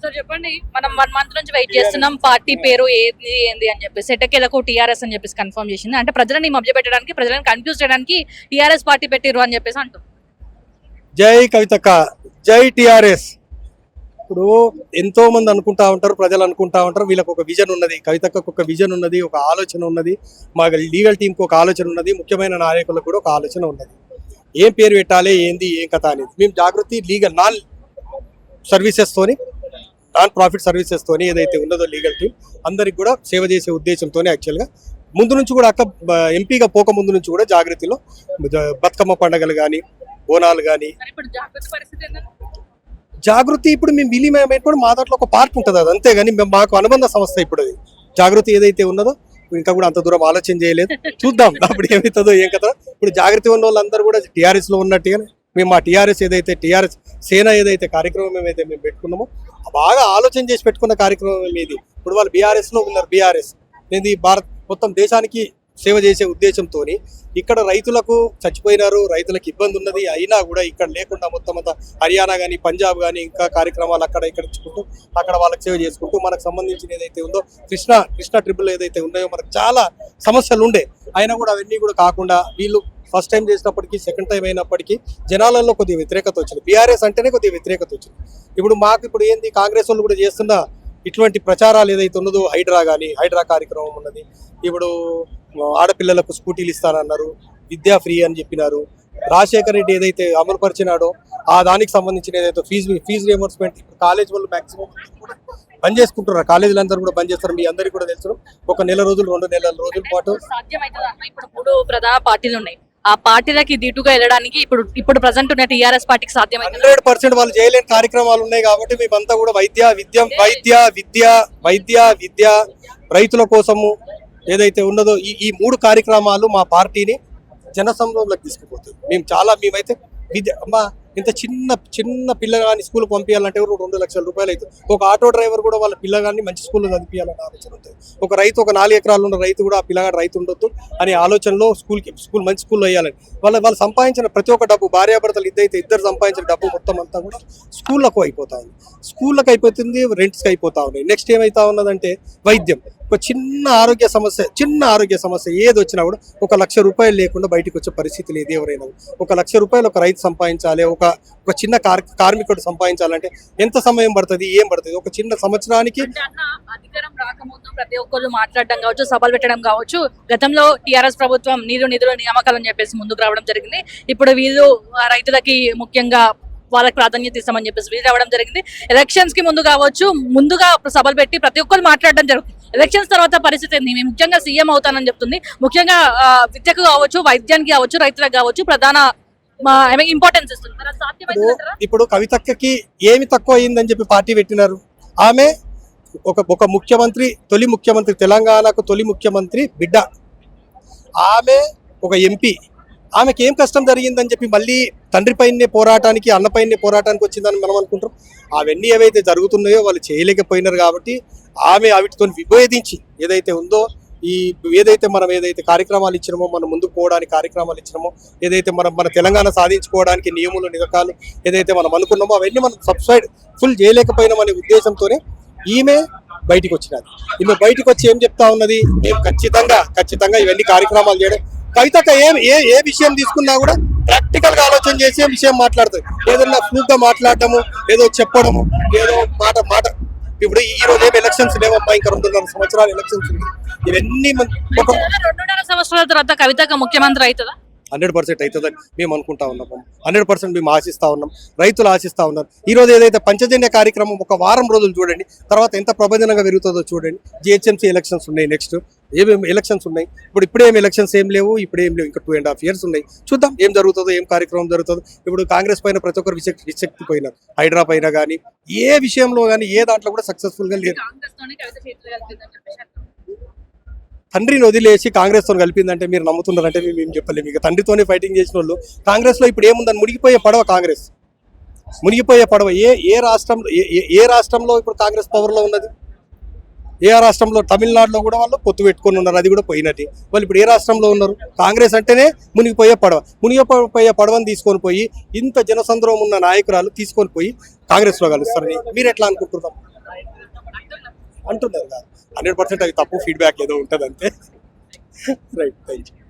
Sir చెప్పండి, మనం 1 month నుంచి వెయిట్ చేస్తున్నాం పార్టీ పేరు ఏంది ఏంది అని చెప్పేసి ఎట్టకేలకు టీఆర్ఎస్ అని చెప్పేసి కన్ఫర్మ్ చేసింది. అంటే ప్రజలని మభ్య పెట్టడానికి, ప్రజలను కన్ఫ్యూజ్ చేయడానికి టీఆర్ఎస్ పార్టీ పెట్టిరు అని చెప్పేసి అంటారు. జై కవితక్క, జై టిఆర్ఎస్. ఇప్పుడు ఎంతో మంది అనుకుంటా ఉంటారు, ప్రజలు అనుకుంటా ఉంటారు వీళ్ళకి ఒక విజన్ ఉన్నది, కవితక్కకు ఒక విజన్ ఉన్నది, ఒక ఆలోచన ఉన్నది, మా లీగల్ టీంకి ఒక ఆలోచన ఉన్నది, ముఖ్యమైన నాయకులకు కూడా ఒక ఆలోచన ఉన్నది. ఏం పేరు పెట్టాలి, ఏంది ఏం కథ అనేది మేము జాగృతి లీగల్ నాన్ ప్రాఫిట్ సర్వీసెస్ తోని ఏదైతే ఉన్నదో లీగల్ టీం అందరికి కూడా సేవ చేసే ఉద్దేశంతోనే యాక్చువల్గా ముందు నుంచి కూడా ఎంపీగా పోక ముందు నుంచి కూడా జాగృతిలో బతుకమ్మ పండుగలు కానీ, బోనాలు కానీ, జాగృతి ఇప్పుడు మేము విలీనం కూడా మా దాంట్లో ఒక పార్ట్ ఉంటుంది, అది అంతేగాని మాకు అనుబంధ సంస్థ ఇప్పుడు అది జాగృతి ఏదైతే ఉన్నదో. ఇంకా కూడా అంత దూరం ఆలోచన చేయలేదు, చూద్దాం అప్పుడు ఏమవుతుందో ఏం కదా. ఇప్పుడు జాగృతి ఉన్న వాళ్ళందరూ కూడా టీఆర్ఎస్ లో ఉన్నట్టుగానే మేము మా టీఆర్ఎస్ ఏదైతే టీఆర్ఎస్ సేన ఏదైతే కార్యక్రమం ఏమైతే మేము పెట్టుకున్నామో బాగా ఆలోచన చేసి పెట్టుకున్న కార్యక్రమం ఇది. ఇప్పుడు వాళ్ళు బీఆర్ఎస్ లో ఉన్నారు, బీఆర్ఎస్ ఇది భారత్ మొత్తం దేశానికి సేవ చేసే ఉద్దేశంతో ఇక్కడ రైతులకు చచ్చిపోయినారు, రైతులకు ఇబ్బంది ఉన్నది, అయినా కూడా ఇక్కడ లేకుండా మొత్తం అంతా హర్యానా కానీ పంజాబ్ కానీ ఇంకా కార్యక్రమాలు అక్కడ ఇక్కడ ఇచ్చుకుంటూ అక్కడ వాళ్ళకి సేవ చేసుకుంటూ మనకు సంబంధించిన ఏదైతే ఉందో కృష్ణా ట్రిపుల్ ఏదైతే ఉన్నాయో మనకు చాలా సమస్యలు ఉండే, అయినా కూడా అవన్నీ కూడా కాకుండా వీళ్ళు ఫస్ట్ టైం చేసినప్పటికీ సెకండ్ టైం అయినప్పటికీ జనాలలో కొద్దిగా వ్యతిరేకత వచ్చింది. బీఆర్ఎస్ అంటేనే కొద్దిగా వ్యతిరేకత వచ్చింది. ఇప్పుడు మాకు ఇప్పుడు ఏంది కాంగ్రెస్ వాళ్ళు కూడా చేస్తున్న ఇటువంటి ప్రచారాలు ఏదైతే ఉన్నదో హైడ్రా కార్యక్రమం ఉన్నది. ఇప్పుడు ఆడపిల్లలకు స్కూటీలు ఇస్తానన్నారు, విద్యా ఫ్రీ అని చెప్పినారు. రాజశేఖర రెడ్డి ఏదైతే అమలు పరిచినాడో ఆ దానికి సంబంధించిన ఏదైతే ఫీజు రియంబర్స్మెంట్ ఇప్పుడు కాలేజ్ వాళ్ళు మాక్సిమం కూడా బంద్ చేసుకుంటున్నారు, కాలేజీలు అందరూ కూడా బంద్ చేస్తారు. మీ అందరికీ కూడా తెలుసు, ఒక నెల రోజులు 2 నెలల రోజుల పాటు ఇప్పుడు 3 ప్రధాన పార్టీలు ఉన్నాయి, ఆ పార్టీలకి దీటుగా వెళ్ళడానికి ఇప్పుడు ప్రజెంట్ ఉన్న టీఆర్ఎస్ పార్టీకి సాధ్యమైంది. 100% వాళ్ళు చేయలేని కార్యక్రమాలు ఉన్నాయి కాబట్టి మేమంతా కూడా విద్య రైతుల కోసము ఏదైతే ఉన్నదో ఈ 3 కార్యక్రమాలు మా పార్టీని జనసంద్రంలోకి తీసుకుపోతుంది. మేమైతే ఇంత చిన్న పిల్లగాని స్కూల్ పంపించాలంటే 2 లక్షల రూపాయలు అవుతుంది. ఒక ఆటో డ్రైవర్ కూడా వాళ్ళ పిల్లగాన్ని మంచి స్కూల్లో చదివించాలనే ఆలోచన ఉంటుంది. ఒక రైతు, ఒక 4 ఎకరాలు ఉన్న రైతు కూడా ఆ పిల్లగాడు రైతు ఉండొద్దు అనే ఆలోచనలో స్కూల్ మంచి స్కూల్లో వేయాలని వాళ్ళు సంపాదించిన ప్రతి ఒక్క డబ్బు, భార్యాభర్తలు ఇద్దరు సంపాదించిన డబ్బు మొత్తం అంతా కూడా స్కూళ్ళకు అయిపోతుంది, రెంట్స్కి అయిపోతా ఉన్నాయి. నెక్స్ట్ ఏమైతా ఉన్నదంటే వైద్యం, ఒక చిన్న ఆరోగ్య సమస్య ఏది వచ్చినా కూడా 1 లక్ష రూపాయలు లేకుండా బయటకు వచ్చే పరిస్థితి లేదు. ఎవరైనా 1 లక్ష రూపాయలు ఒక రైతు సంపాదించాలి, ఒక చిన్న కార్మికుడు సంపాదించాలంటే ఎంత సమయం పడుతుంది, ఏం పడుతుంది? ఒక చిన్న సంవత్సరానికి అధికారం రాకముందు ప్రతి ఒక్కరు మాట్లాడడం కావచ్చు, సభలు పెట్టడం కావచ్చు, గతంలో టీఆర్ఎస్ ప్రభుత్వం నిధుల నియామకాలని చెప్పేసి ముందుకు రావడం జరిగింది. ఇప్పుడు వీళ్ళు రైతులకి ముఖ్యంగా వాళ్ళకి ప్రాధాన్యత ఇస్తామని చెప్పేసి వీళ్ళు రావడం జరిగింది. ఎలక్షన్స్ కి ముందుగా సభలు పెట్టి ప్రతి ఒక్కరు మాట్లాడడం జరుగుతుంది. ఎలక్షన్స్ తర్వాత పరిస్థితి ఏంది? మేము ముఖ్యంగా సీఎం అవుతానని చెప్తుంది. ముఖ్యంగా విద్యకు కావచ్చు, వైద్యానికి కావచ్చు, రైతులకు కావచ్చు ప్రధాన ఇంపార్టెన్స్ ఇస్తుంది. ఇప్పుడు కవితక్కకి ఏమి తక్కువ అయిందని చెప్పి పార్టీ పెట్టినారు. ఆమె ఒక ముఖ్యమంత్రి, తొలి ముఖ్యమంత్రి, తెలంగాణకు తొలి ముఖ్యమంత్రి బిడ్డ, ఆమె ఒక ఎంపీ. ఆమెకి ఏం కష్టం జరిగిందని చెప్పి మళ్ళీ తండ్రిపైనే పోరాటానికి, అన్నపైనే పోరాటానికి వచ్చిందని మనం అనుకుంటాం. అవన్నీ ఏవైతే జరుగుతున్నాయో వాళ్ళు చేయలేకపోయినారు కాబట్టి ఆమె వాటితో విభేదించి ఏదైతే ఉందో ఏదైతే కార్యక్రమాలు ఇచ్చినామో, మనం ముందుకు పోవడానికి కార్యక్రమాలు ఇచ్చినామో, ఏదైతే మన తెలంగాణ సాధించుకోవడానికి నియములు నిరకాలు ఏదైతే మనం అనుకున్నామో అవన్నీ మనం సబ్సైడ్ ఫుల్ చేయలేకపోయినామనే ఉద్దేశంతోనే ఈమె బయటికి వచ్చినది. ఈమె బయటకు వచ్చి ఏం చెప్తా ఉన్నది, మేము ఖచ్చితంగా ఇవన్నీ కార్యక్రమాలు చేయడం. కవితక్క ఏ విషయం తీసుకున్నా కూడా ప్రాక్టికల్ గా ఆలోచన చేసే విషయం మాట్లాడుతుంది. ఏదన్నా ఫ్లూక్ గా మాట్లాడటము, ఏదో చెప్పడము, ఏదో మాట ఇప్పుడు ఈ రోజు ఏమి ఎలక్షన్స్ లేవమ్మా, ఇంకా 2.5 సంవత్సరాలు ఎలక్షన్స్ ఉంది. ఇవన్నీ 2.5 సంవత్సరాల తర్వాత కవితక్క ముఖ్యమంత్రి అవుతుందా? 100% అవుతుందని మేము అనుకుంటా ఉన్నాము. 100% మేము ఆశిస్తా ఉన్నాం, రైతులు ఆశిస్తా ఉన్నారు. ఈ రోజు ఏదైతే పంచజన్య కార్యక్రమం ఒక వారం రోజులు చూడండి, తర్వాత ఎంత ప్రభంజనంగా పెరుగుతుందో చూడండి. జిహెచ్ఎంసీ ఎలక్షన్స్ ఉన్నాయి, నెక్స్ట్ ఏమేమి ఎలక్షన్స్ ఉన్నాయి. ఇప్పుడేం ఎలక్షన్స్ ఏం లేవు, ఇంకా 2.5 years ఉన్నాయి. చూద్దాం ఏం జరుగుతుందో, ఏం కార్యక్రమం జరుగుతుందో. ఇప్పుడు కాంగ్రెస్ పైన ప్రతి ఒక్కరు విశక్తి పోయినారు, హైడ్రా పైన కానీ ఏ విషయంలో కానీ ఏ దాంట్లో కూడా సక్సెస్ఫుల్ గా లేదు. తండ్రిని వదిలేసి కాంగ్రెస్ తో కలిపిందంటే మీరు నమ్ముతున్నారంటే మేము చెప్పలేము. ఇక తండ్రితోనే ఫైటింగ్ చేసిన వాళ్ళు కాంగ్రెస్ లో ఇప్పుడు ఏముందని మునిగిపోయే పడవ కాంగ్రెస్, మునిగిపోయే పడవ. ఏ రాష్ట్రంలో ఇప్పుడు కాంగ్రెస్ పవర్ లో ఉన్నది? ఏ రాష్ట్రంలో? తమిళనాడులో కూడా వాళ్ళు పొత్తు పెట్టుకొని ఉన్నారు, అది కూడా పోయినది. వాళ్ళు ఇప్పుడు ఏ రాష్ట్రంలో ఉన్నారు? కాంగ్రెస్ అంటేనే మునిగిపోయే పడవని తీసుకొని పోయి ఇంత జనసంద్రం ఉన్న నాయకురాలు తీసుకొని పోయి కాంగ్రెస్ లో కలుస్తారని మీరు ఎట్లా అనుకుంటున్నారు? అంటున్నారు 100% అది తప్పు ఫీడ్బ్యాక్ ఏదో ఉంటుంది అంతే రైట్ థ్యాంక్ యూ